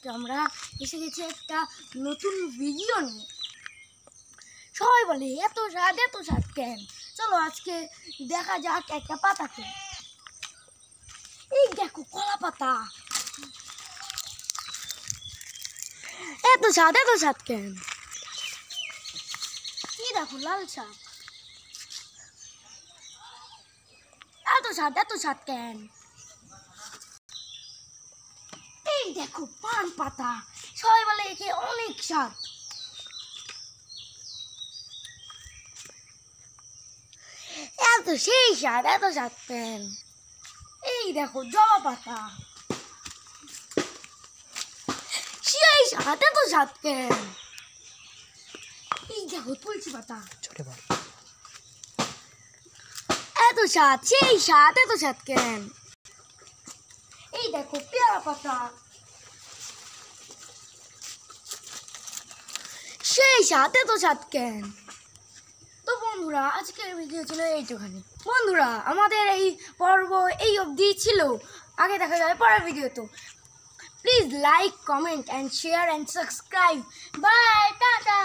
আজকে আমরা এসে গেছি একটা নতুন ভিডিও নিয়ে। সবাই বলে এত স্বাদ কেন? চলো আজকে দেখা যাক একটা পাতাকে। এই দেখো কলা পাতা, এত স্বাদ কেন? এই দেখো লাল শাক, এত স্বাদ কেন? এই দেখো পান পাতা, সবাই বলে একে অনেক স্বাদ। এত স্বাদ কেন? এই দেখো জবা পাতা, সেই স্বাদ কেন? এই দেখো তুলসী পাতা, এত স্বাদ কেন? এই দেখো পেয়ারা পাতা, সেই স্বাদ কেন? তো বন্ধুরা, আজকের ভিডিও ছিল এইটুখানি। বন্ধুরা, আমাদের এই পর্ব এই অবধি ছিল। আগে দেখা যাবে পরের ভিডিও। তো please like, comment and share and subscribe. Bye, tata.